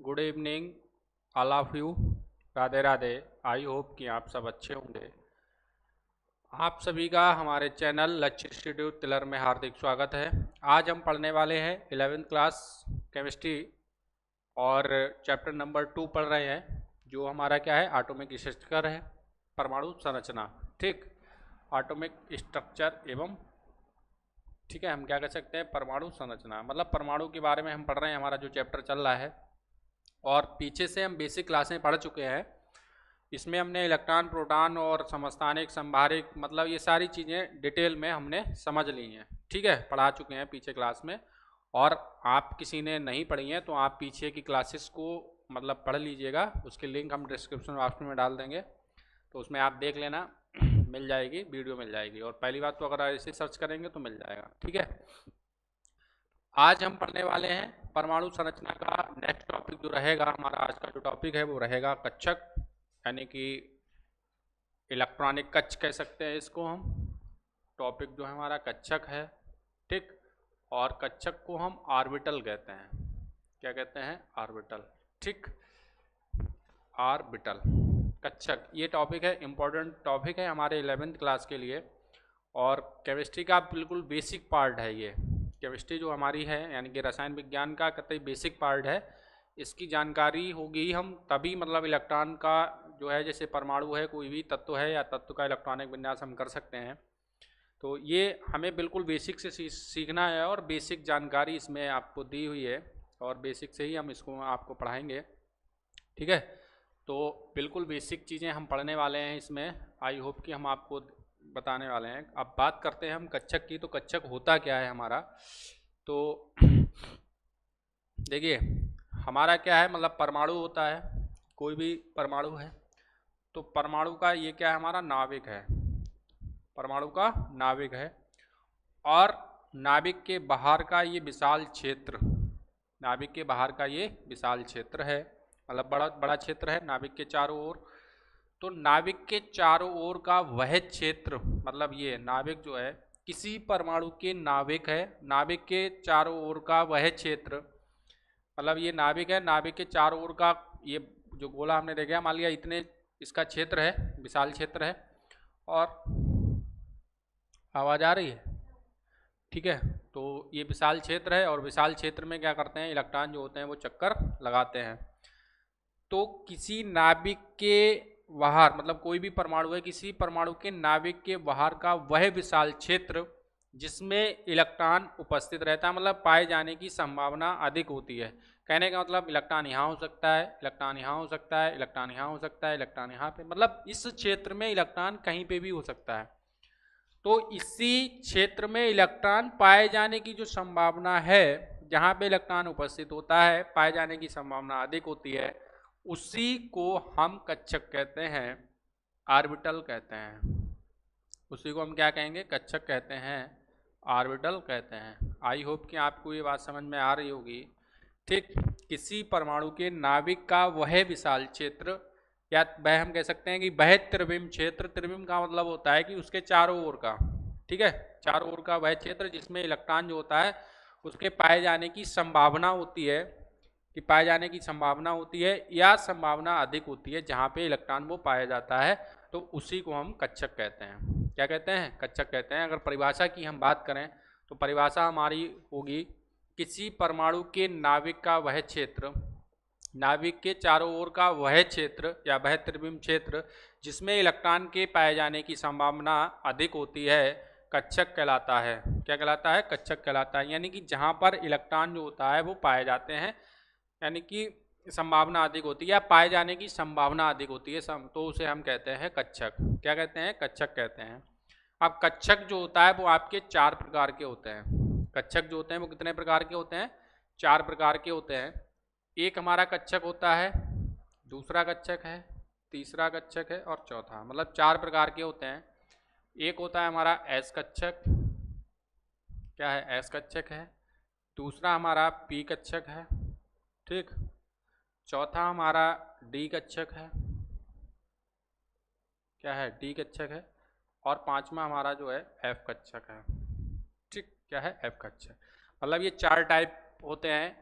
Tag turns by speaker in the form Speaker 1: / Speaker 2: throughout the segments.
Speaker 1: Good evening all of you. Radhe Radhe. I hope कि आप सब अच्छे होंगे। आप सभी का हमारे चैनल लक्ष्य इंस्टीट्यूट तिलर में हार्दिक स्वागत है। आज हम पढ़ने वाले हैं 11वीं क्लास केमिस्ट्री और चैप्टर नंबर 2 पढ़ रहे हैं, जो हमारा क्या है, एटॉमिक स्ट्रक्चर है, परमाणु संरचना। ठीक, एटॉमिक स्ट्रक्चर एवं ठीक है, हम क्या कह सकते हैं, परमाणु संरचना, मतलब परमाणु के बारे में हम पढ़ रहे हैं। हमारा जो चैप्टर चल रहा है और पीछे से हम बेसिक क्लासें पढ़ चुके हैं। इसमें हमने इलेक्ट्रॉन, प्रोटॉन और समस्थानिक, संभारिक, मतलब ये सारी चीज़ें डिटेल में हमने समझ ली हैं। ठीक है, पढ़ा चुके हैं पीछे क्लास में। और आप किसी ने नहीं पढ़ी हैं तो आप पीछे की क्लासेस को मतलब पढ़ लीजिएगा। उसकी लिंक हम डिस्क्रिप्शन बॉक्स में डाल देंगे, तो उसमें आप देख लेना, मिल जाएगी, वीडियो मिल जाएगी। और पहली बात तो अगर ऐसे सर्च करेंगे तो मिल जाएगा। ठीक है, आज हम पढ़ने वाले हैं परमाणु संरचना का। नेक्स्ट टॉपिक जो रहेगा हमारा, आज का जो टॉपिक है वो रहेगा कक्षक, यानी कि इलेक्ट्रॉनिक कक्ष कह सकते हैं इसको हम। टॉपिक जो है हमारा कक्षक है। ठीक, और कक्षक को हम ऑर्बिटल कहते हैं। क्या कहते हैं? ऑर्बिटल। ठीक, ऑर्बिटल कक्षक, ये टॉपिक है, इम्पोर्टेंट टॉपिक है हमारे 11वीं क्लास के लिए और केमिस्ट्री का बिल्कुल बेसिक पार्ट है ये। केमिस्ट्री जो हमारी है, यानी कि रसायन विज्ञान का कतई बेसिक पार्ट है। इसकी जानकारी होगी हम तभी, मतलब इलेक्ट्रॉन का जो है, जैसे परमाणु है, कोई भी तत्व है या तत्व का इलेक्ट्रॉनिक विन्यास हम कर सकते हैं। तो ये हमें बिल्कुल बेसिक से सीखना है और बेसिक जानकारी इसमें आपको दी हुई है और बेसिक से ही हम इसको आपको पढ़ाएंगे। ठीक है, तो बिल्कुल बेसिक चीज़ें हम पढ़ने वाले हैं इसमें। आई होप कि हम आपको बताने वाले हैं। अब बात करते हैं हम कक्षक की। तो कक्षक होता क्या है हमारा? तो देखिए, हमारा क्या है, मतलब परमाणु होता है, कोई भी परमाणु है। तो परमाणु का ये क्या है, हमारा नाभिक है। परमाणु का नाभिक है और नाभिक के बाहर का ये विशाल क्षेत्र, नाभिक के बाहर का ये विशाल क्षेत्र है, मतलब बड़ा बड़ा क्षेत्र है नाभिक के चारों ओर। तो नाभिक के चारों ओर का वह क्षेत्र, मतलब ये नाभिक जो है, किसी परमाणु के नाभिक है, नाभिक के चारों ओर का वह क्षेत्र, मतलब ये नाभिक है, नाभिक के चारों ओर का ये जो गोला हमने देखा, मान लिया इतने इसका क्षेत्र है, विशाल क्षेत्र है। और आवाज़ आ रही है? ठीक है, तो ये विशाल क्षेत्र है और विशाल क्षेत्र में क्या करते हैं, इलेक्ट्रॉन जो होते हैं वो चक्कर लगाते हैं। तो किसी नाभिक के बाहर, मतलब कोई भी परमाणु है, किसी परमाणु के नाभिक के बाहर का वह विशाल क्षेत्र जिसमें इलेक्ट्रॉन उपस्थित रहता है, मतलब पाए जाने की संभावना अधिक होती है। कहने का मतलब इलेक्ट्रॉन यहाँ हो सकता है, इलेक्ट्रॉन यहाँ हो सकता है, इलेक्ट्रॉन यहाँ हो सकता है, इलेक्ट्रॉन यहाँ पे, मतलब इस क्षेत्र में इलेक्ट्रॉन कहीं पे भी हो सकता है। तो इसी क्षेत्र में इलेक्ट्रॉन पाए जाने की जो संभावना है, जहाँ पे इलेक्ट्रॉन उपस्थित होता है, पाए जाने की संभावना अधिक होती है, उसी को हम कक्षक कहते हैं, ऑर्बिटल कहते हैं। उसी को हम क्या कहेंगे, कक्षक कहते हैं, ऑर्बिटल कहते हैं। आई होप कि आपको ये बात समझ में आ रही होगी। ठीक, किसी परमाणु के नाभिक का वह विशाल क्षेत्र, या वह हम कह सकते हैं कि वह त्रिविम क्षेत्र। त्रिविम का मतलब होता है कि उसके चारों ओर का, ठीक है, चारों ओर का वह क्षेत्र जिसमें इलेक्ट्रॉन जो होता है उसके पाए जाने की संभावना होती है, कि पाए जाने की संभावना होती है या संभावना अधिक होती है, जहाँ पे इलेक्ट्रॉन वो पाया जाता है, तो उसी को हम कक्षक कहते हैं। क्या कहते हैं? कक्षक कहते हैं। अगर परिभाषा की हम बात करें तो परिभाषा हमारी होगी, किसी परमाणु के नाभिक का वह क्षेत्र, नाभिक के चारों ओर का वह क्षेत्र या वह त्रिविम क्षेत्र जिसमें इलेक्ट्रॉन के पाए जाने की संभावना अधिक होती है, कक्षक कहलाता है। क्या कहलाता है? कक्षक कहलाता है। यानी कि जहाँ पर इलेक्ट्रॉन जो होता है वो पाए जाते हैं, यानी कि संभावना अधिक होती है या पाए जाने की संभावना अधिक होती है, तो उसे हम कहते हैं कक्षक। क्या कहते हैं? कक्षक कहते हैं। अब कक्षक जो होता है वो आपके 4 प्रकार के होते हैं। कक्षक जो होते हैं वो कितने प्रकार के होते हैं? 4 प्रकार के होते हैं। एक हमारा कक्षक होता है, दूसरा कक्षक है, तीसरा कक्षक है और चौथा, मतलब 4 प्रकार के होते हैं। एक होता है हमारा एस कक्षक, क्या है? एस कक्षक है। दूसरा हमारा पी कक्षक है, ठीक। चौथा हमारा डी कक्षक है, क्या है? डी कक्षक है। और पांचवा हमारा जो है एफ कक्षक है, ठीक। क्या है? एफ कक्षक। मतलब ये 4 टाइप होते हैं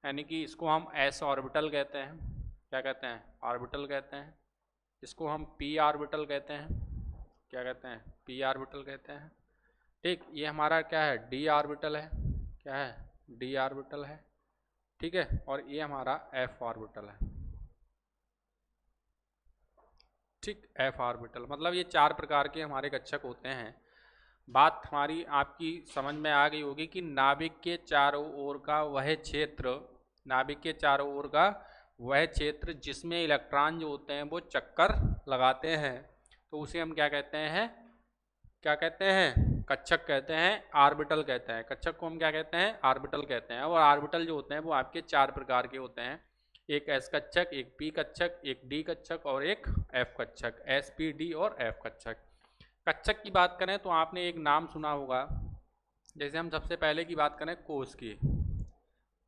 Speaker 1: यानी कि इसको हम s ऑर्बिटल कहते हैं, क्या कहते हैं, ऑर्बिटल कहते हैं। इसको हम p ऑर्बिटल कहते हैं, क्या कहते हैं, p ऑर्बिटल कहते हैं। ठीक, ये हमारा क्या है, d ऑर्बिटल है, क्या है, d ऑर्बिटल है। ठीक है, और ये हमारा f ऑर्बिटल है। ठीक, f ऑर्बिटल मतलब ये 4 प्रकार के हमारे कक्षक होते हैं। बात हमारी आपकी समझ में आ गई होगी कि नाभिक के चारों ओर का वह क्षेत्र, नाभिक के चारों ओर का वह क्षेत्र जिसमें इलेक्ट्रॉन जो होते हैं वो चक्कर लगाते हैं, तो उसे हम क्या कहते हैं, क्या कहते हैं, कक्षक कहते हैं, ऑर्बिटल कहते हैं। कक्षक को हम क्या कहते हैं, ऑर्बिटल कहते हैं। और ऑर्बिटल जो होते हैं वो आपके 4 प्रकार के होते हैं, एक s कक्षक, एक p कक्षक, एक d कक्षक और एक f कक्षक, s p d और f कक्षक। कक्षक की बात करें तो आपने एक नाम सुना होगा, जैसे हम सबसे पहले की बात करें कोश की,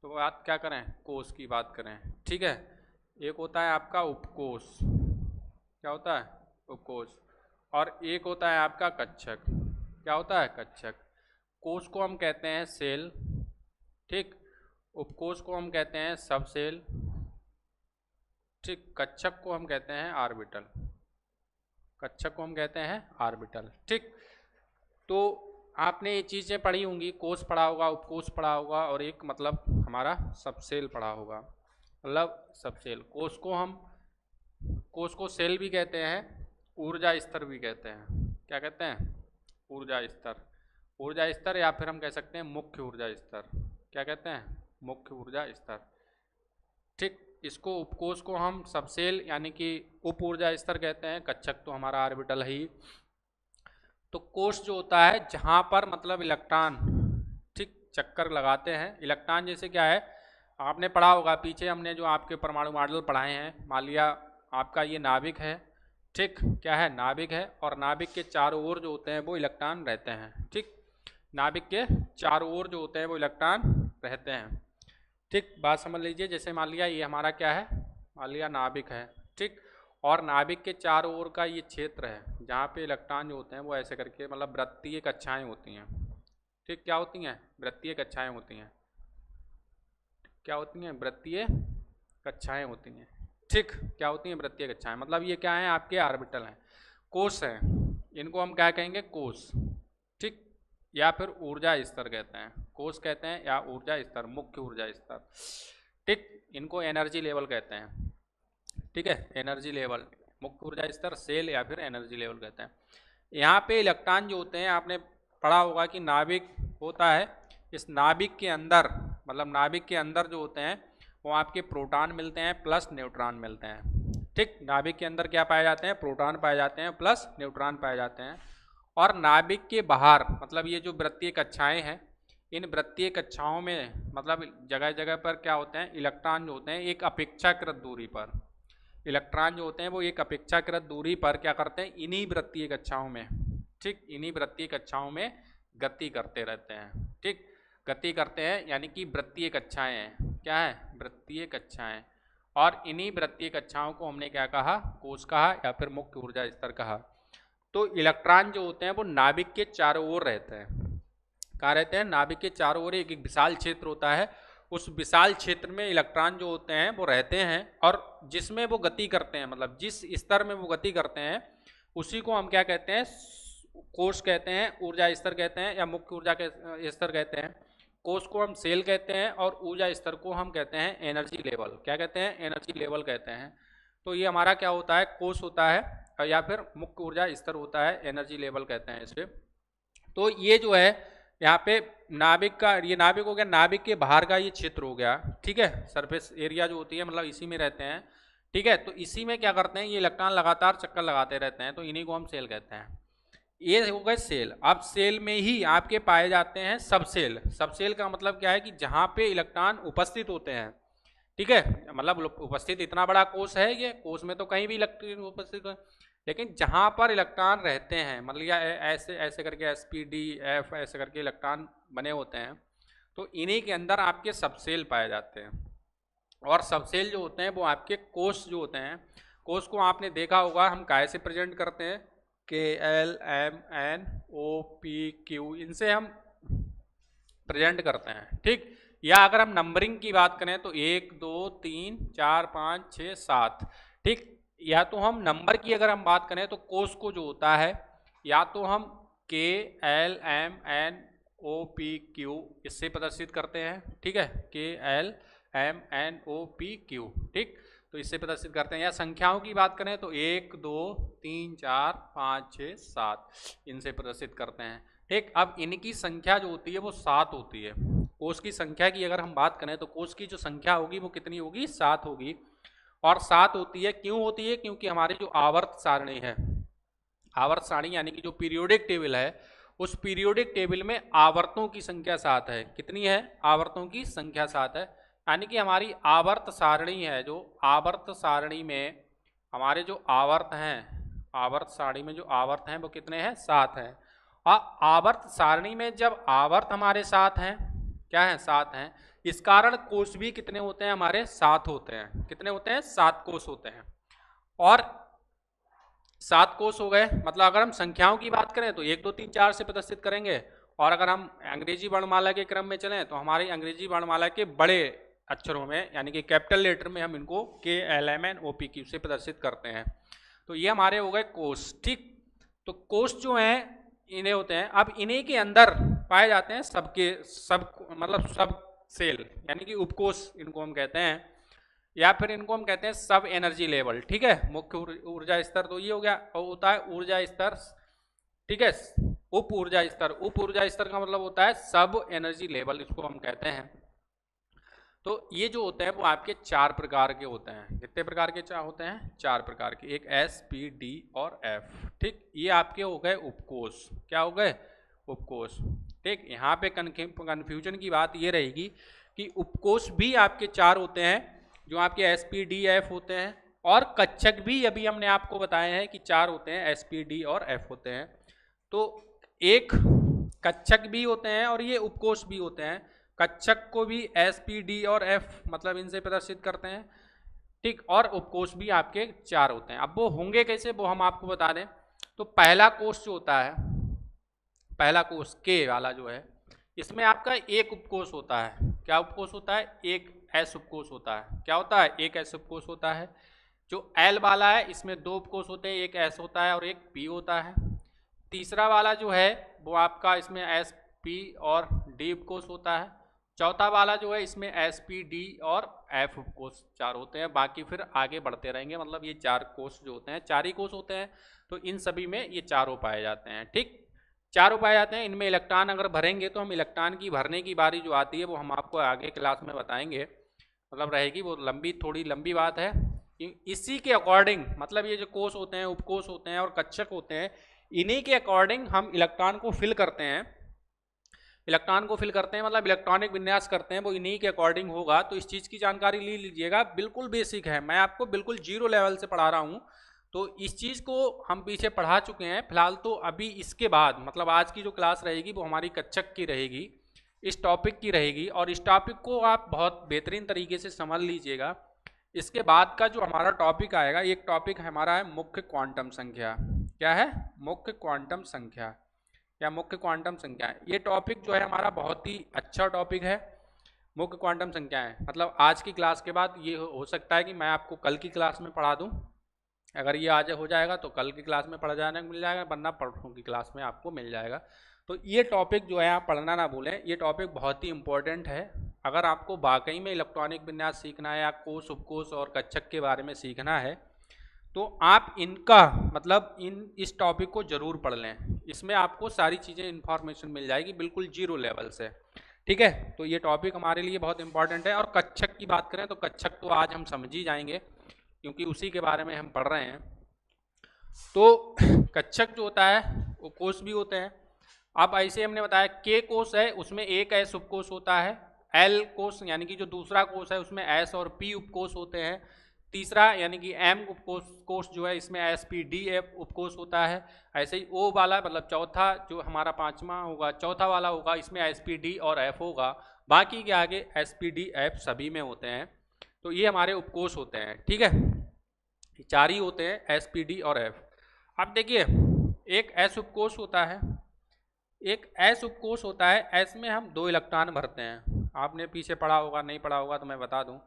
Speaker 1: तो बात क्या करें, कोश की बात करें। ठीक है, एक होता है आपका उपकोश, क्या होता है, उपकोश, और एक होता है आपका कक्षक, क्या होता है, कक्षक। कोश को हम कहते हैं सेल, ठीक, उपकोश को हम कहते हैं सब सेल, ठीक, कक्षक को हम कहते हैं ऑर्बिटल, कक्षक को हम कहते हैं ऑर्बिटल। ठीक, तो आपने ये चीज़ें पढ़ी होंगी, कोश पढ़ा होगा, उपकोश पढ़ा होगा और एक मतलब हमारा सबसेल पढ़ा होगा, मतलब सबसेल। कोश को हम, कोश को सेल भी कहते हैं, ऊर्जा स्तर भी कहते हैं, क्या कहते हैं, ऊर्जा स्तर, ऊर्जा स्तर, या फिर हम कह सकते हैं मुख्य ऊर्जा स्तर, क्या कहते हैं, मुख्य ऊर्जा स्तर। ठीक, इसको उपकोश को हम सबसेल यानी कि उप ऊर्जा स्तर कहते हैं, कक्षक तो हमारा ऑर्बिटल है ही। तो कोश जो होता है जहाँ पर मतलब इलेक्ट्रॉन, ठीक, चक्कर लगाते हैं। इलेक्ट्रॉन जैसे क्या है, आपने पढ़ा होगा पीछे, हमने जो आपके परमाणु मॉडल पढ़ाए हैं, मान लिया आपका ये नाभिक है, ठीक, क्या है, नाभिक है, और नाभिक के चारों ओर जो होते हैं वो इलेक्ट्रॉन रहते हैं। ठीक, नाभिक के चारों ओर जो होते हैं वो इलेक्ट्रॉन रहते हैं। ठीक, बात समझ लीजिए, जैसे मान लिया ये हमारा क्या है, मान लिया नाभिक है, ठीक, और नाभिक के चारों ओर का ये क्षेत्र है जहाँ पे इलेक्ट्रॉन जो होते हैं वो ऐसे करके मतलब वृत्तीय कक्षाएं होती हैं। ठीक, क्या होती हैं, वृत्तीय कक्षाएं होती हैं, क्या होती हैं, वृत्तीय कक्षाएं होती हैं। ठीक, क्या होती हैं, वृत्तीय कक्षाएं, मतलब ये क्या है, आपके ऑर्बिटल हैं, कोश हैं, इनको हम क्या कहेंगे, कोश। ठीक, या फिर ऊर्जा स्तर कहते हैं, कोश कहते हैं या ऊर्जा स्तर, मुख्य ऊर्जा स्तर। ठीक, इनको एनर्जी लेवल कहते हैं। ठीक है, एनर्जी लेवल, मुख्य ऊर्जा स्तर, सेल या फिर एनर्जी लेवल कहते हैं। यहाँ पे इलेक्ट्रॉन जो होते हैं, आपने पढ़ा होगा कि नाभिक होता है, इस नाभिक के अंदर मतलब नाभिक के अंदर जो होते हैं वो आपके प्रोटॉन मिलते हैं प्लस न्यूट्रॉन मिलते हैं। ठीक, नाभिक के अंदर क्या पाए जाते हैं, प्रोटॉन पाए जाते हैं प्लस न्यूट्रॉन पाए जाते हैं। और नाभिक के बाहर मतलब ये जो वृत्तीय कक्षाएं हैं, इन वृत्तीय कक्षाओं में मतलब जगह जगह पर क्या होते हैं, इलेक्ट्रॉन जो होते हैं एक अपेक्षाकृत दूरी पर, इलेक्ट्रॉन जो होते हैं वो एक अपेक्षाकृत दूरी पर क्या करते हैं, इन्हीं वृत्तीय कक्षाओं में, ठीक, इन्हीं वृत्तीय कक्षाओं में गति करते रहते हैं। ठीक, गति करते हैं यानी कि वृत्तीय कक्षाएं हैं, क्या है, वृत्तीय कक्षाएं, और इन्हीं वृत्तीय कक्षाओं को हमने क्या कहा, कोश कहा या फिर मुख्य ऊर्जा स्तर कहा। तो इलेक्ट्रॉन जो होते हैं वो नाभिक के चारों ओर रहते हैं, कहाँ रहते हैं, नाभिक के चारों ओर एक विशाल क्षेत्र होता है, उस विशाल क्षेत्र में इलेक्ट्रॉन जो होते हैं वो रहते हैं, और जिसमें वो गति करते हैं मतलब जिस स्तर में वो गति करते हैं उसी को हम क्या कहते हैं, कोश कहते हैं, ऊर्जा स्तर कहते हैं या मुख्य ऊर्जा के स्तर कहते हैं। कोश को हम सेल कहते हैं और ऊर्जा स्तर को हम कहते हैं एनर्जी लेवल, क्या कहते हैं, एनर्जी लेवल कहते हैं। तो ये हमारा क्या होता है, कोश होता है या फिर मुख्य ऊर्जा स्तर होता है, एनर्जी लेवल कहते हैं इसे। तो ये जो है यहाँ पे नाभिक का, ये नाभिक हो गया, नाभिक के बाहर का ये क्षेत्र हो गया, ठीक है, सरफेस एरिया जो होती है मतलब इसी में रहते हैं। ठीक है, तो इसी में क्या करते हैं, ये इलेक्ट्रॉन लगातार चक्कर लगाते रहते हैं, तो इन्हीं को हम सेल कहते हैं। ये हो गए सेल। अब सेल में ही आपके पाए जाते हैं सबसेल। सबसेल का मतलब क्या है कि जहाँ पे इलेक्ट्रॉन उपस्थित होते हैं, ठीक है, मतलब उपस्थित, इतना बड़ा कोश है ये, कोश में तो कहीं भी इलेक्ट्रॉन उपस्थित है, लेकिन जहाँ पर इलेक्ट्रॉन रहते हैं मतलब या ऐसे ऐसे करके SPDF ऐसे करके इलेक्ट्रॉन बने होते हैं, तो इन्हीं के अंदर आपके सबसेल पाए जाते हैं। और सबसेल जो होते हैं वो आपके कोश जो होते हैं, कोश को आपने देखा होगा हम काय से प्रेजेंट करते हैं, KLMNOPQ, इनसे हम प्रेजेंट करते हैं। ठीक, या अगर हम नंबरिंग की बात करें तो 1 2 3 4 5 6 7, ठीक। या तो हम नंबर की अगर हम बात करें तो कोस को जो होता है या तो हम K L M N O P Q इससे प्रदर्शित करते हैं, ठीक है, K L M N O P Q, ठीक, तो इससे प्रदर्शित करते हैं। या संख्याओं की बात करें तो 1 2 3 4 5 6 7 इनसे प्रदर्शित करते हैं, ठीक। अब इनकी संख्या जो होती है वो 7 होती है। कोष की संख्या की अगर हम बात करें तो कोष की जो संख्या होगी वो कितनी होगी, 7 होगी। और 7 होती है, क्यों होती है, क्योंकि हमारी जो आवर्त सारणी है, आवर्त सारणी यानी कि जो पीरियोडिक टेबल है, उस पीरियोडिक टेबल में आवर्तों की संख्या 7 है। कितनी है, आवर्तों की संख्या 7 है। यानी कि हमारी आवर्त सारणी है, जो आवर्त सारणी में हमारे जो आवर्त हैं, आवर्त सारणी में जो आवर्त हैं वो कितने हैं, 7 हैं। और आवर्त सारणी में जब आवर्त हमारे 7 हैं, क्या है, 7 हैं, इस कारण कोष भी कितने होते हैं, हमारे 7 होते हैं। कितने होते हैं, 7 कोष होते हैं। और 7 कोष हो गए, मतलब अगर हम संख्याओं की बात करें तो 1 2 3 4 से प्रदर्शित करेंगे। और अगर हम अंग्रेजी वर्णमाला के क्रम में चलें तो हमारी अंग्रेजी वर्णमाला के बड़े अक्षरों में यानी कि कैपिटल लेटर में हम इनको K L M N O P Q से प्रदर्शित करते हैं। तो ये हमारे हो गए कोष, ठीक। तो कोष जो हैं इन्हें होते हैं, अब इन्हीं के अंदर पाए जाते हैं सबके सब, मतलब सब सेल यानी कि उपकोष इनको हम कहते हैं, या फिर इनको हम कहते हैं सब एनर्जी लेवल, ठीक है। मुख्य ऊर्जा स्तर तो ये हो गया, और होता है ऊर्जा स्तर, ठीक है। उप ऊर्जा स्तर, उप ऊर्जा स्तर का मतलब होता है सब एनर्जी लेवल, इसको हम कहते हैं। तो ये जो होते हैं वो आपके 4 प्रकार के होते हैं। कितने प्रकार के होते हैं, 4 प्रकार के, एक एस पी डी और एफ, ठीक। ये आपके हो गए उपकोष, क्या हो गए, उपकोष, ठीक। यहाँ पे कन्फ्यूजन की बात ये रहेगी कि उपकोष भी आपके 4 होते हैं, जो आपके एस पी डी एफ होते हैं। और कक्षक भी अभी हमने आपको बताया है कि 4 होते हैं, एस पी डी और एफ होते हैं। तो एक कक्षक भी होते हैं और ये उपकोष भी होते हैं। कक्षक को भी एस पी डी और एफ मतलब इनसे प्रदर्शित करते हैं, ठीक। और उपकोष भी आपके 4 होते हैं। अब वो होंगे कैसे, वो हम आपको बता दें। तो पहला कोष जो होता है, पहला कोष के वाला जो है, इसमें आपका एक उपकोष होता है। क्या उपकोष होता है, एक एस उपकोष होता है। क्या होता है, एक एस उपकोष होता है। जो एल वाला है इसमें 2 उपकोष होते हैं, एक एस होता है और एक पी होता है। तीसरा वाला जो है वो आपका इसमें एस पी और डी उपकोष होता है। चौथा वाला जो है इसमें एस पी डी और एफ उपकोष 4 होते हैं। बाकी फिर आगे बढ़ते रहेंगे, मतलब ये 4 कोष जो होते हैं, 4 ही कोष होते हैं। तो इन सभी में ये चारों पाए जाते हैं, ठीक, चारों पाए जाते हैं। इनमें इलेक्ट्रॉन अगर भरेंगे तो हम इलेक्ट्रॉन की भरने की बारी जो आती है वो हम आपको आगे क्लास में बताएंगे, मतलब रहेगी वो लंबी, थोड़ी लंबी बात है। इसी के अकॉर्डिंग, मतलब ये जो कोष होते हैं, उपकोष होते हैं और कक्षक होते हैं, इन्हीं के अकॉर्डिंग हम इलेक्ट्रॉन को फिल करते हैं। इलेक्ट्रॉन को फिल करते हैं मतलब इलेक्ट्रॉनिक विन्यास करते हैं, वो इन्हीं के अकॉर्डिंग होगा। तो इस चीज़ की जानकारी ले लीजिएगा, बिल्कुल बेसिक है, मैं आपको बिल्कुल 0 लेवल से पढ़ा रहा हूँ। तो इस चीज़ को हम पीछे पढ़ा चुके हैं फिलहाल। तो अभी इसके बाद मतलब आज की जो क्लास रहेगी वो हमारी कक्षक की रहेगी, इस टॉपिक की रहेगी। और इस टॉपिक को आप बहुत बेहतरीन तरीके से समझ लीजिएगा। इसके बाद का जो हमारा टॉपिक आएगा, एक टॉपिक हमारा है मुख्य क्वांटम संख्या। क्या है, मुख्य क्वांटम संख्या या मुख्य क्वांटम संख्या। ये टॉपिक जो है हमारा बहुत ही अच्छा टॉपिक है, मुख्य क्वांटम संख्याएं। मतलब आज की क्लास के बाद ये हो सकता है कि मैं आपको कल की क्लास में पढ़ा दूं। अगर ये आज हो जाएगा तो कल की क्लास में पढ़ा जाने को मिल जाएगा, वरना परसों की क्लास में आपको मिल जाएगा। तो ये टॉपिक जो है आप पढ़ना ना भूलें, ये टॉपिक बहुत ही इंपॉर्टेंट है। अगर आपको वाकई में इलेक्ट्रॉनिक विन्यास सीखना है या कोष, उपकोष और कक्षक के बारे में सीखना है तो आप इनका मतलब इस टॉपिक को जरूर पढ़ लें। इसमें आपको सारी चीज़ें इन्फॉर्मेशन मिल जाएगी बिल्कुल 0 लेवल से, ठीक है। तो ये टॉपिक हमारे लिए बहुत इंपॉर्टेंट है। और कक्षक की बात करें तो कक्षक तो आज हम समझ ही जाएंगे क्योंकि उसी के बारे में हम पढ़ रहे हैं। तो कक्षक जो होता है वो कोष भी होते हैं। अब ऐसे हमने बताया के कोष है, उसमें एक एस उपकोष होता है। एल कोष यानी कि जो दूसरा कोष है उसमें एस और पी उपकोष होते हैं। तीसरा यानी कि एम उपकोष जो है इसमें एस पी डी एफ उपकोष होता है। ऐसे ही ओ वाला मतलब चौथा जो हमारा 5वां होगा, चौथा वाला होगा, इसमें एस पी डी और एफ होगा। बाकी के आगे एस पी डी एफ सभी में होते हैं। तो ये हमारे उपकोष होते हैं, ठीक है। 4 ही होते हैं, एस पी डी और एफ। अब देखिए एक एस उपकोष होता है, एक एस उपकोष होता है। एस में हम 2 इलेक्ट्रॉन भरते हैं, आपने पीछे पढ़ा होगा, नहीं पढ़ा होगा तो मैं बता दूं।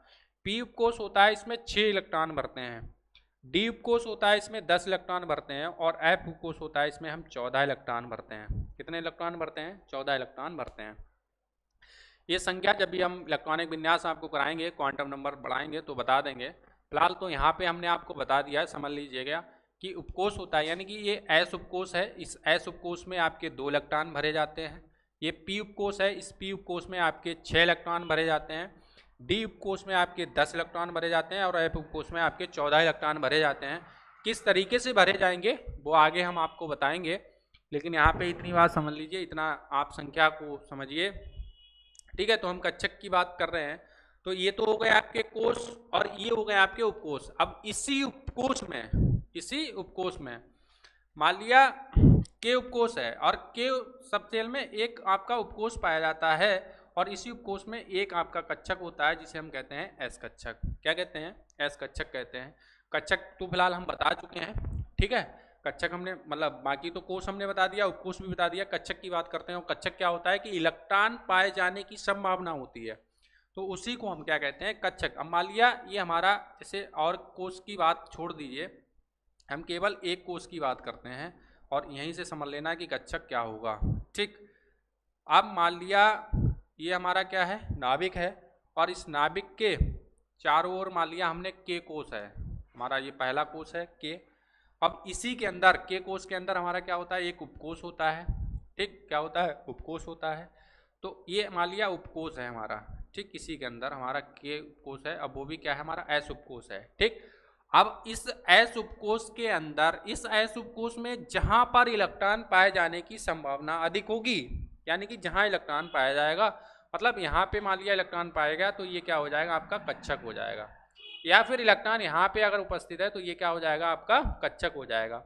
Speaker 1: पी उपकोष होता है, इसमें 6 इलेक्ट्रॉन भरते हैं। डी उपकोष होता है, इसमें 10 इलेक्ट्रॉन भरते हैं। और एफ उपकोष होता है, इसमें हम 14 इलेक्ट्रॉन भरते हैं। कितने इलेक्ट्रॉन भरते हैं? 14 इलेक्ट्रॉन भरते हैं। ये संख्या जब भी हम इलेक्ट्रॉनिक विन्यास आपको कराएंगे, क्वांटम नंबर बढ़ाएंगे तो बता देंगे। फिलहाल तो यहाँ पे हमने आपको बता दिया है, समझ लीजिएगा कि उपकोष होता है, यानी कि ये एस उपकोष है। इस एस उपकोष में आपके 2 इलेक्ट्रॉन भरे जाते हैं। ये पी उपकोष है, इस पी उपकोष में आपके 6 इलेक्ट्रॉन भरे जाते हैं। डी उपकोष में आपके 10 इलेक्ट्रॉन भरे जाते हैं। और एफ उपकोष में आपके 14 इलेक्ट्रॉन भरे जाते हैं। किस तरीके से भरे जाएंगे वो आगे हम आपको बताएंगे, लेकिन यहाँ पे इतनी बात समझ लीजिए, इतना आप संख्या को समझिए, ठीक है। तो हम कक्षक की बात कर रहे हैं, तो ये तो हो गए आपके कोष और ये हो गए आपके उपकोष। अब इसी उपकोष में मान लिया के उपकोष है और के सबसेल में एक आपका उपकोष पाया जाता है और इसी उपकोष में एक आपका कक्षक होता है जिसे हम कहते हैं एस कक्षक। क्या कहते हैं? एस कक्षक कहते हैं। कक्षक तो फिलहाल हम बता चुके हैं, ठीक है। कक्षक हमने मतलब बाकी तो कोष हमने बता दिया, उपकोष भी बता दिया। कक्षक की बात करते हैं। और कक्षक क्या होता है कि इलेक्ट्रॉन पाए जाने की संभावना होती है, तो उसी को हम क्या कहते हैं? कक्षक। अब मान लिया ये हमारा, जैसे और कोष की बात छोड़ दीजिए, हम केवल एक कोष की बात करते हैं और यहीं से समझ लेना कि कक्षक क्या होगा, ठीक। अब मान लिया ये हमारा क्या है? नाभिक है और इस नाभिक के चारों ओर मान लिया हमने के कोष है, हमारा ये पहला कोष है के। अब इसी के अंदर के कोष के अंदर हमारा क्या होता है? एक उपकोष होता है, ठीक। क्या होता है? उपकोष होता है। तो ये मान लिया उपकोष है हमारा, ठीक। इसी के अंदर हमारा के उपकोष है। अब वो भी क्या है? हमारा एस उपकोष है, ठीक। अब इस एस उपकोष के अंदर, इस एस उपकोष में जहां पर इलेक्ट्रॉन पाए जाने की संभावना अधिक होगी, यानी कि जहां इलेक्ट्रॉन पाया जाएगा, मतलब यहाँ पे मान लिया इलेक्ट्रॉन पाएगा तो ये क्या हो जाएगा? आपका कक्षक हो जाएगा। या फिर इलेक्ट्रॉन यहाँ पे अगर उपस्थित है तो ये क्या हो जाएगा? आपका कक्षक हो जाएगा।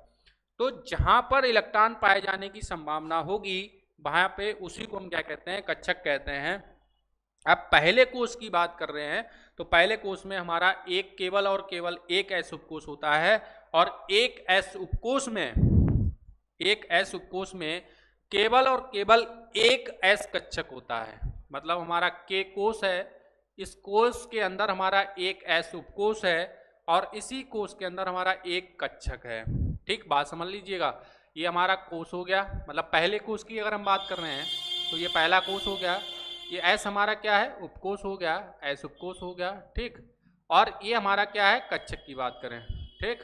Speaker 1: तो जहां पर इलेक्ट्रॉन पाए जाने की संभावना होगी वहां पे उसी को हम क्या कहते हैं? कक्षक कहते हैं। अब पहले कोष की बात कर रहे हैं, तो पहले कोष में हमारा एक केवल और केवल एक एस उपकोष होता है और एक एस उपकोष में केवल और केवल एक एस कक्षक होता है। मतलब हमारा के कोष है, इस कोष के अंदर हमारा एक एस उपकोष है और इसी कोष के अंदर हमारा एक कक्षक है, ठीक। बात समझ लीजिएगा। ये हमारा कोष हो गया, मतलब पहले कोष की अगर हम बात कर रहे हैं तो ये पहला कोष हो गया। ये एस हमारा क्या है? उपकोष हो गया, एस उपकोष हो गया, ठीक। और ये हमारा क्या है? कक्षक की बात करें, ठीक।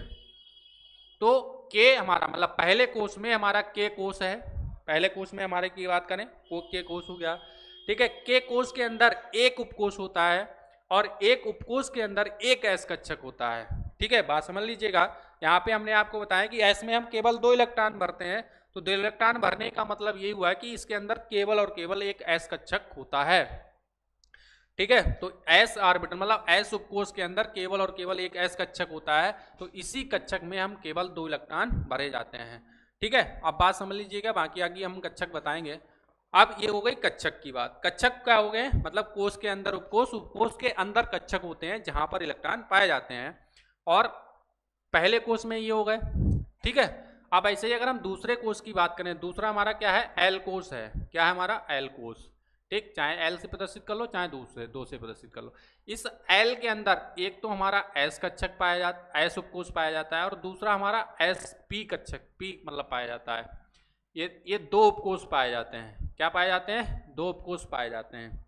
Speaker 1: तो के हमारा मतलब पहले कोष में हमारा के कोष है, पहले कोष में हमारे की बात करें वो के कोष हो गया, ठीक है। के कोष के अंदर एक उपकोष होता है और एक उपकोष के अंदर एक एस कक्षक होता है, ठीक है। बात समझ लीजिएगा। यहाँ पे हमने आपको बताया कि एस में हम केवल 2 इलेक्ट्रॉन भरते हैं, तो 2 इलेक्ट्रॉन भरने का मतलब ये हुआ कि इसके अंदर केवल और केवल एक एस कक्षक होता है, ठीक है। तो एस ऑर्बिटल मतलब एस उपकोष के अंदर केवल और केवल एक एस कक्षक होता है, तो इसी कक्षक में हम केवल 2 इलेक्ट्रॉन भरे जाते हैं, ठीक है। अब बात समझ लीजिएगा, बाकी आगे हम कक्षक बताएंगे। अब ये हो गई कक्षक की बात। कक्षक क्या हो गए? मतलब कोष के अंदर उपकोष, उपकोष के अंदर कक्षक होते हैं जहां पर इलेक्ट्रॉन पाए जाते हैं, और पहले कोष में ये हो गए, ठीक है। अब ऐसे ही अगर हम दूसरे कोष की बात करें, दूसरा हमारा क्या है? एल कोष है। क्या है हमारा? एल कोष, ठीक। चाहे एल से प्रदर्शित कर लो, चाहे दूसरे 2 से प्रदर्शित कर लो। इस एल के अंदर एक तो हमारा एस कक्षक पाया जाता, एस उपकोष पाया जाता है, और दूसरा हमारा एस पी कक्षक, पी मतलब पाया जाता है। ये 2 उपकोष पाए जाते हैं। क्या पाए जाते हैं? 2 उपकोष पाए जाते हैं।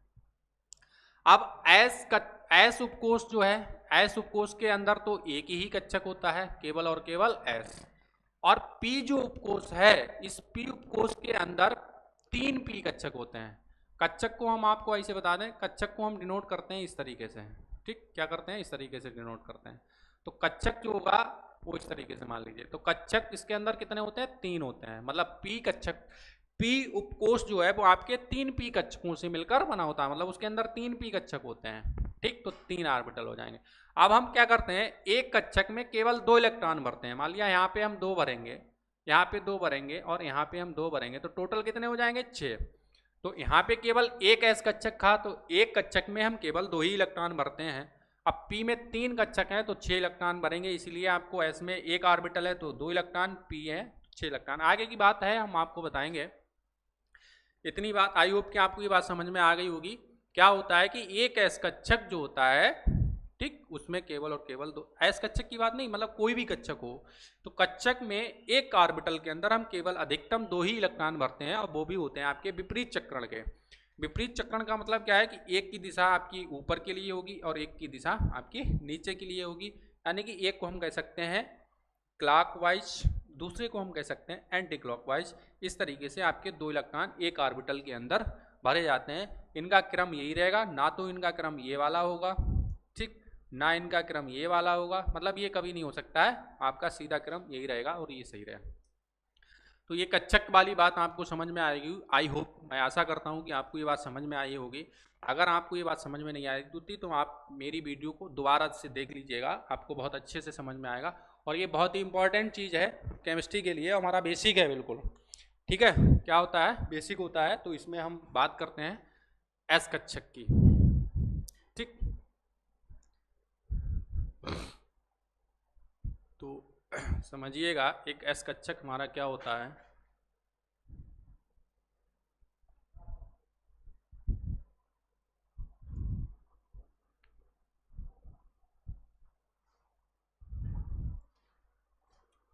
Speaker 1: अब एस उपकोष जो है, एस उपकोष के अंदर तो एक ही कक्षक होता है, केवल और केवल एस। और पी जो उपकोष है, इस पी उपकोष के अंदर 3 पी कक्षक होते हैं। कक्षक को हम आपको ऐसे बता दें, कक्षक को हम डिनोट करते हैं इस तरीके से, ठीक। क्या करते हैं? इस तरीके से डिनोट करते हैं। तो कक्षक जो होगा वो इस तरीके से मान लीजिए। तो कक्षक इसके अंदर कितने होते हैं? 3 होते हैं। मतलब पी कक्षक, पी उपकोष जो है वो आपके 3 पी कक्षकों से मिलकर बना होता है, मतलब उसके अंदर 3 पी कक्षक होते हैं, ठीक। तो 3 ऑर्बिटल हो जाएंगे। अब हम क्या करते हैं? एक कक्षक में केवल 2 इलेक्ट्रॉन भरते हैं। मान लिया यहाँ पे हम 2 भरेंगे, यहाँ पे 2 भरेंगे और यहाँ पे हम 2 भरेंगे, तो टोटल कितने हो जाएंगे? 6। तो यहाँ पे केवल एक एस कक्षक था, तो एक कक्षक में हम केवल 2 ही इलेक्ट्रॉन भरते हैं। अब पी में 3 कक्षक हैं तो 6 इलेक्ट्रॉन भरेंगे, इसीलिए आपको एस में एक ऑर्बिटल है तो 2 इलेक्ट्रॉन, पी है 6 इलेक्ट्रॉन। आगे की बात है हम आपको बताएंगे। इतनी बात आई होप कि आपको ये बात समझ में आ गई होगी क्या होता है कि एक एस कक्षक जो होता है, ठीक, उसमें केवल और केवल दो, एस कक्षक की बात नहीं, मतलब कोई भी कक्षक हो, तो कक्षक में एक ऑर्बिटल के अंदर हम केवल अधिकतम 2 ही इलेक्ट्रॉन भरते हैं, और वो भी होते हैं आपके विपरीत चक्रण के। विपरीत चक्रण का मतलब क्या है कि एक की दिशा आपकी ऊपर के लिए होगी और एक की दिशा आपकी नीचे के लिए होगी, यानी कि एक को हम कह सकते हैं क्लॉकवाइज, दूसरे को हम कह सकते हैं एंटी क्लॉकवाइज। इस तरीके से आपके 2 इलेक्ट्रॉन एक ऑर्बिटल के अंदर भरे जाते हैं। इनका क्रम यही रहेगा, ना तो इनका क्रम ये वाला होगा, ठीक, ना इनका क्रम ये वाला होगा, मतलब ये कभी नहीं हो सकता है, आपका सीधा क्रम यही रहेगा और ये सही रहेगा। तो ये कक्षक वाली बात आपको समझ में आएगी, आई होप, मैं आशा करता हूँ कि आपको ये बात समझ में आई होगी। अगर आपको ये बात समझ में नहीं आई तो आप मेरी वीडियो को दोबारा से देख लीजिएगा, आपको बहुत अच्छे से समझ में आएगा। और ये बहुत ही इंपॉर्टेंट चीज़ है केमिस्ट्री के लिए, हमारा बेसिक है बिल्कुल, ठीक है। क्या होता है, बेसिक होता है। तो इसमें हम बात करते हैं एस कक्षक की, ठीक। तो समझिएगा एक एस कक्षक हमारा क्या होता है।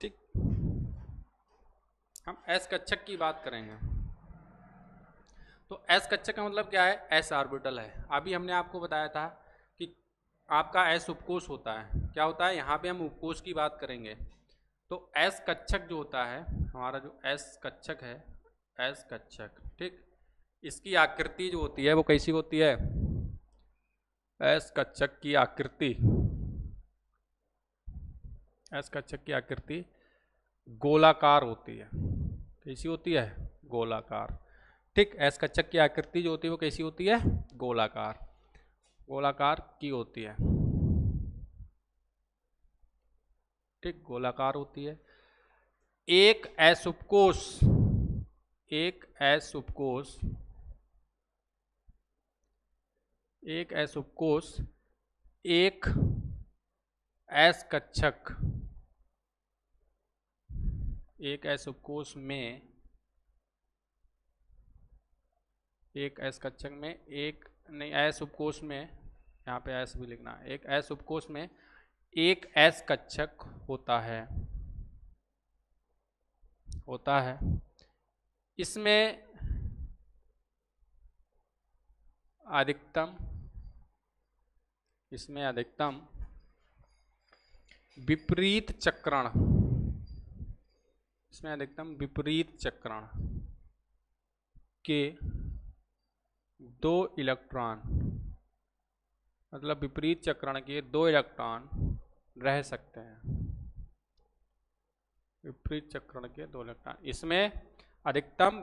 Speaker 1: ठीक, हम एस कक्षक की बात करेंगे। तो एस कक्षक का मतलब क्या है, एस ऑर्बिटल है। अभी हमने आपको बताया था कि आपका एस उपकोष होता है, क्या होता है, यहाँ पे हम उपकोष की बात करेंगे। तो एस कक्षक जो होता है हमारा, जो एस कक्षक है, एस कक्षक, ठीक, इसकी आकृति जो होती है वो कैसी होती है, एस कक्षक की आकृति, एस कक्षक की आकृति गोलाकार होती है। कैसी होती है, गोलाकार, ठीक। एस कक्षक की आकृति जो होती है वो कैसी होती है, गोलाकार, गोलाकार की होती है, ठीक, गोलाकार होती है। एक एस उपकोष, एक एस उपकोष, एक एस उपकोष एक एस कक्षक, एक एस उपकोष में, एक एस कक्षक में, एक नहीं, एस उपकोष में, यहाँ पे एस भी लिखना है, एक एस उपकोष में एक एस कक्षक होता है, होता है। इसमें अधिकतम, इसमें अधिकतम विपरीत चक्रण, इसमें अधिकतम विपरीत चक्रण के 2 इलेक्ट्रॉन, मतलब विपरीत चक्रण के 2 इलेक्ट्रॉन रह सकते हैं, विपरीत चक्रण के 2 इलेक्ट्रॉन। इसमें अधिकतम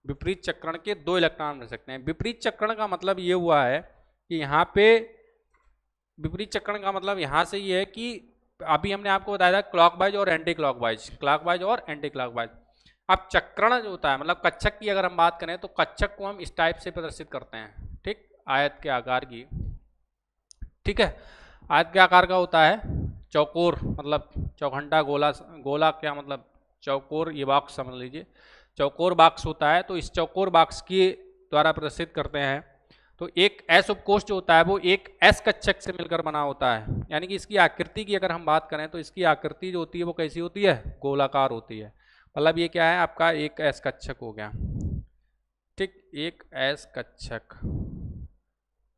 Speaker 1: विपरीत चक्रण के 2 इलेक्ट्रॉन रह सकते हैं। विपरीत चक्रण का मतलब ये हुआ है कि यहाँ पे, विपरीत चक्रण का मतलब यहाँ से ये है कि अभी हमने आपको बताया था क्लॉकवाइज और एंटी क्लॉकवाइज, क्लॉकवाइज और एंटी क्लॉकवाइज। अब चक्रण जो होता है, मतलब कक्षक की अगर हम बात करें तो कक्षक को हम इस टाइप से प्रदर्शित करते हैं, ठीक, आयत के आकार की, ठीक है। आयत के आकार का होता है, चौकोर मतलब चौखंडा, गोला, गोला क्या मतलब चौकोर, ये बॉक्स समझ लीजिए, चौकोर बॉक्स होता है। तो इस चौकोर बॉक्स के द्वारा प्रदर्शित करते हैं। तो एक एस उपकोष जो होता है वो एक एस कक्षक से मिलकर बना होता है, यानी कि इसकी आकृति की अगर हम बात करें तो इसकी आकृति जो होती है वो कैसी होती है, गोलाकार होती है। मतलब ये क्या है, आपका एक एस कक्षक हो गया, ठीक, एक एस कक्षक,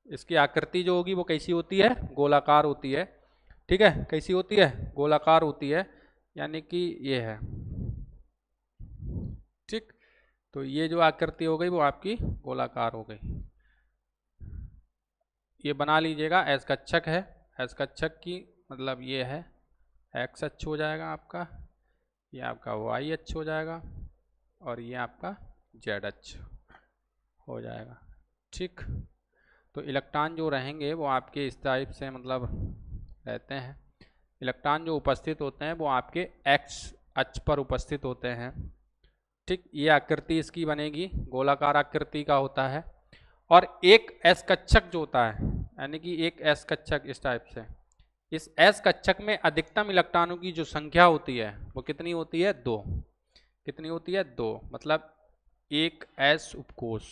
Speaker 1: इसकी आकृति जो होगी वो कैसी होती है, गोलाकार होती है, ठीक है। कैसी होती है, गोलाकार होती है, यानी कि ये है, ठीक। तो ये जो आकृति हो गई वो आपकी गोलाकार हो गई। ये बना लीजिएगा, एस कक्षक है, एस कक्षक की मतलब ये है, एक्स अक्ष हो जाएगा आपका, ये आपका वाई अक्ष हो जाएगा, और ये आपका जेड अक्ष हो जाएगा, ठीक। तो इलेक्ट्रॉन जो रहेंगे वो आपके इस टाइप से मतलब रहते हैं। इलेक्ट्रॉन जो उपस्थित होते हैं वो आपके एक्स अक्ष पर उपस्थित होते हैं, ठीक। ये आकृति इसकी बनेगी, गोलाकार आकृति का होता है। और एक एस कक्षक जो होता है, यानी कि एक एस कक्षक इस टाइप से, इस एस कक्षक में अधिकतम इलेक्ट्रॉनों की जो संख्या होती है वो कितनी होती है, 2। कितनी होती है, 2। मतलब एक एस उपकोष,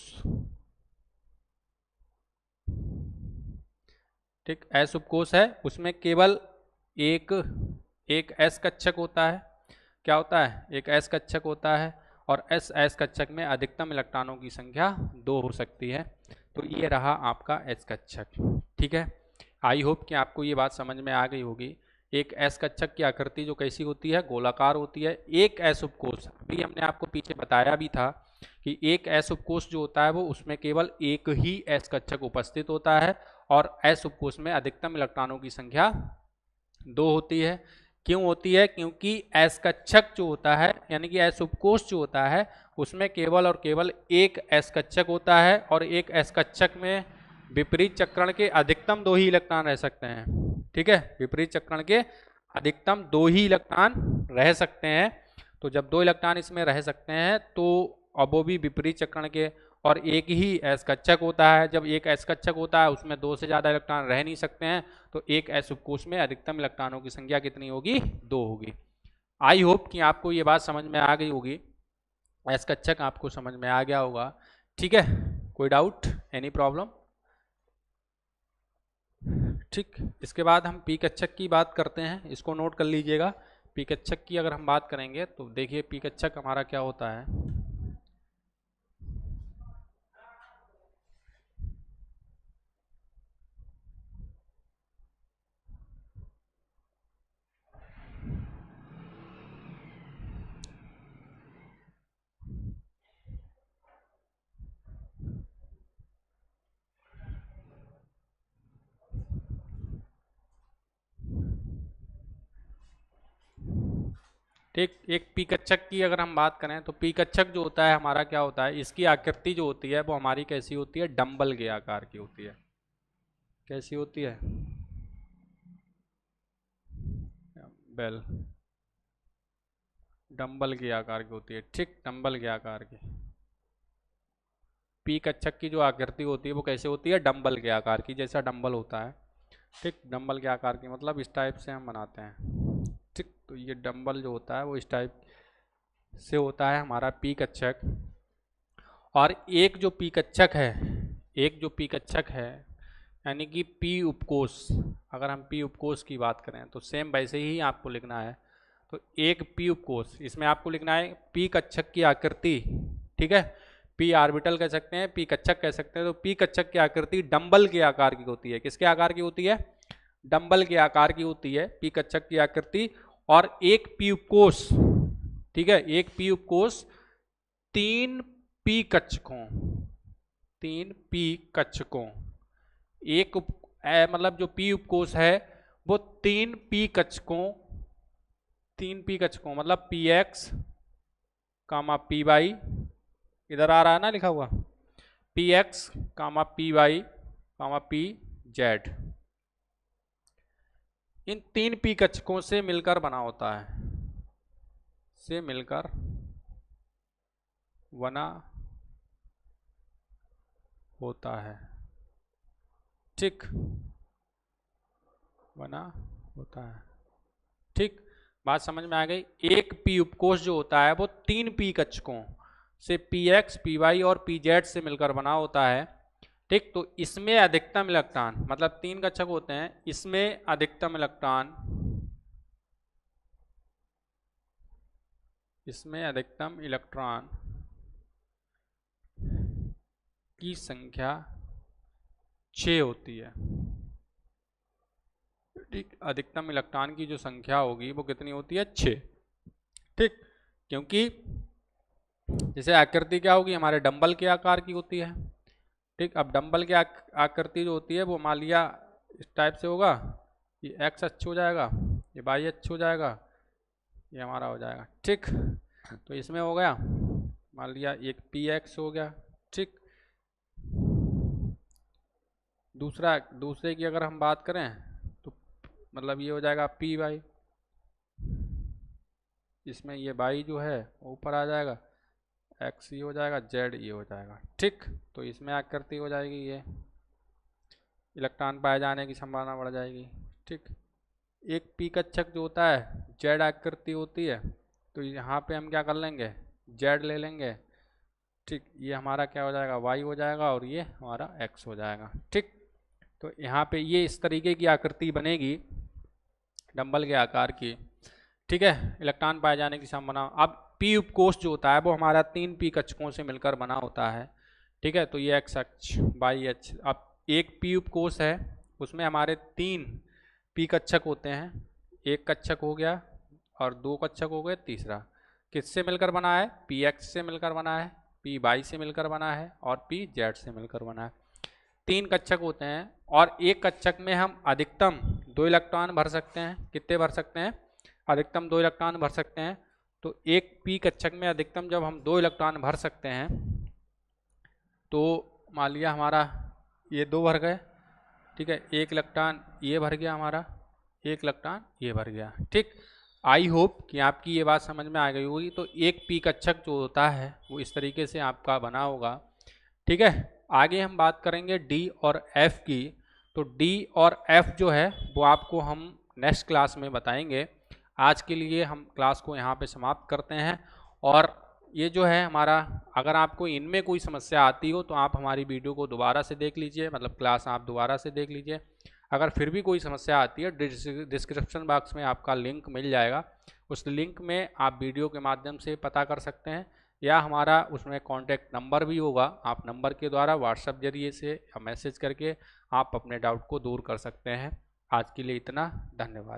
Speaker 1: ठीक, एस उपकोष है, उसमें केवल एक एक एस कक्षक होता है। क्या होता है? एक एस कक्षक होता है, और एस कक्षक में अधिकतम इलेक्ट्रॉनों की संख्या 2 हो सकती है। तो ये रहा आपका एस कक्षक। ठीक है, आई होप कि आपको ये बात समझ में आ गई होगी। एक एस कक्षक की आकृति जो कैसी होती है? गोलाकार होती है। एक एस उपकोष, अभी हमने आपको पीछे बताया भी था कि एक एस उपकोष जो होता है वो उसमें केवल एक ही एस कक्षक उपस्थित होता है, और एस उपकोष में अधिकतम इलेक्ट्रॉनों की संख्या 2 होती है। क्यों होती है? क्योंकि एस कक्षक जो होता है, यानी कि एस उपकोष जो होता है, उसमें केवल और केवल एक एस कक्षक होता है, और एक एस कक्षक में विपरीत चक्रण के अधिकतम 2 ही इलेक्ट्रॉन रह सकते हैं। ठीक है, विपरीत चक्रण के अधिकतम 2 ही इलेक्ट्रॉन रह सकते हैं। तो जब 2 इलेक्ट्रॉन इसमें रह सकते हैं तो अब वो भी विपरीत चक्रण के, और एक ही एस कक्षक होता है। जब एक एस कक्षक होता है उसमें 2 से ज़्यादा इलेक्ट्रॉन रह नहीं सकते हैं, तो एक एस उपकोष में अधिकतम इलेक्ट्रॉनों की संख्या कितनी होगी? 2 होगी। आई होप कि आपको ये बात समझ में आ गई होगी, एस कक्षक आपको समझ में आ गया होगा। ठीक है, कोई डाउट, एनी प्रॉब्लम? ठीक, इसके बाद हम पी कक्षक की बात करते हैं, इसको नोट कर लीजिएगा। पी कक्षक की अगर हम बात करेंगे तो देखिए पी कक्षक हमारा क्या होता है। ठीक, एक पी कक्षक की अगर हम बात करें तो पी कक्षक जो होता है हमारा क्या होता है, इसकी आकृति जो होती है वो हमारी कैसी होती है? डंबल के आकार की होती है। कैसी होती है? बेल, डंबल के आकार की होती है। ठीक, डंबल के आकार की पी कक्षक की जो आकृति होती है वो कैसे होती है? डंबल के आकार की, जैसा डंबल होता है। ठीक, डंबल के आकार की मतलब इस टाइप से हम बनाते हैं। ठीक, तो ये डंबल जो होता है वो इस टाइप से होता है हमारा पी कक्षक। और एक जो पी कक्षक है, एक जो पी कक्षक है, यानी कि पी उपकोष, अगर हम पी उपकोष की बात करें तो सेम वैसे ही आपको लिखना है। तो एक पी उपकोष, इसमें आपको लिखना है पी कक्षक की आकृति। ठीक है, पी ऑर्बिटल कह सकते हैं, पी कक्षक कह सकते हैं। तो पी कक्षक की आकृति डंबल के आकार की होती है। किसके आकार की होती है? डंबल के आकार की होती है पी कक्षक की आकृति। और एक पी उपकोष, ठीक है, एक पी उपकोष 3 पी कक्षकों, 3 पी कक्षकों, एक मतलब जो पी उपकोष है वो 3 पी कक्षकों, 3 पी कक्षकों मतलब P x comma P Y, इधर आ रहा है ना लिखा हुआ, P x comma P Y कामा पी जेड, इन 3 पी कक्षकों से मिलकर बना होता है, से मिलकर बना होता है। ठीक, बना होता है। ठीक, बात समझ में आ गई। एक पी उपकोष जो होता है वो 3 पी कक्षकों से पी एक्स, पी वाई और पी जेड से मिलकर बना होता है। ठीक, तो इसमें अधिकतम इलेक्ट्रॉन, मतलब 3 कक्षक होते हैं, इसमें अधिकतम इलेक्ट्रॉन, इसमें अधिकतम इलेक्ट्रॉन की संख्या 6 होती है। ठीक, अधिकतम इलेक्ट्रॉन की जो संख्या होगी वो कितनी होती है? 6। ठीक, क्योंकि जैसे आकृति क्या होगी, हमारे डंबल के आकार की होती है। ठीक, अब डंबल की आकृति जो होती है वो मान लिया इस टाइप से होगा, ये एक्स अक्ष हो जाएगा, ये वाई अक्ष हो जाएगा, ये हमारा हो जाएगा। ठीक, तो इसमें हो गया, मान लिया एक पी एक्स हो गया। ठीक, दूसरे की अगर हम बात करें तो मतलब ये हो जाएगा पी वाई, इसमें ये वाई जो है ऊपर आ जाएगा, एक्स ये हो जाएगा, जेड ये हो जाएगा। ठीक, तो इसमें आकृति हो जाएगी, ये इलेक्ट्रॉन पाए जाने की संभावना बढ़ जाएगी। ठीक, एक पी कक्षक जो होता है जेड आकृति होती है, तो यहाँ पे हम क्या कर लेंगे? जेड ले लेंगे। ठीक, ये हमारा क्या हो जाएगा? वाई हो जाएगा, और ये हमारा एक्स हो जाएगा। ठीक, तो यहाँ पे ये इस तरीके की आकृति बनेगी डंबल के आकार की, ठीक है। इलेक्ट्रॉन पाए जाने की संभावना। अब पी उपकोष जो होता है वो हमारा 3 पी कक्षकों से मिलकर बना होता है, ठीक है। तो ये एक्स अक्ष, वाई अक्ष। अब एक पी उपकोष है, उसमें हमारे 3 पी कक्षक होते हैं। एक कक्षक हो गया और 2 कक्षक हो गए। तीसरा किससे मिलकर बना है? पी एक्स से मिलकर बना है, पी वाई से मिलकर बना है और पी जेड से मिलकर बना है। 3 कक्षक होते हैं और एक कक्षक में हम अधिकतम 2 इलेक्ट्रॉन भर सकते हैं। कितने भर सकते हैं? अधिकतम 2 इलेक्ट्रॉन भर सकते हैं। तो एक पी कक्षक में अधिकतम जब हम 2 इलेक्ट्रॉन भर सकते हैं, तो मान लिया हमारा ये 2 भर गए, ठीक है। एक इलेक्ट्रॉन ये भर गया हमारा, एक इलेक्ट्रॉन ये भर गया, ठीक। आई होप कि आपकी ये बात समझ में आ गई होगी। तो एक पी कक्षक जो होता है वो इस तरीके से आपका बना होगा, ठीक है। आगे हम बात करेंगे डी और एफ की। तो डी और एफ जो है वो आपको हम नेक्स्ट क्लास में बताएंगे। आज के लिए हम क्लास को यहाँ पे समाप्त करते हैं। और ये जो है हमारा, अगर आपको इनमें कोई समस्या आती हो तो आप हमारी वीडियो को दोबारा से देख लीजिए, मतलब क्लास आप दोबारा से देख लीजिए। अगर फिर भी कोई समस्या आती है, डिस्क्रिप्शन बॉक्स में आपका लिंक मिल जाएगा, उस लिंक में आप वीडियो के माध्यम से पता कर सकते हैं, या हमारा उसमें कॉन्टैक्ट नंबर भी होगा। आप नंबर के द्वारा व्हाट्सएप जरिए से या मैसेज करके आप अपने डाउट को दूर कर सकते हैं। आज के लिए इतना, धन्यवाद।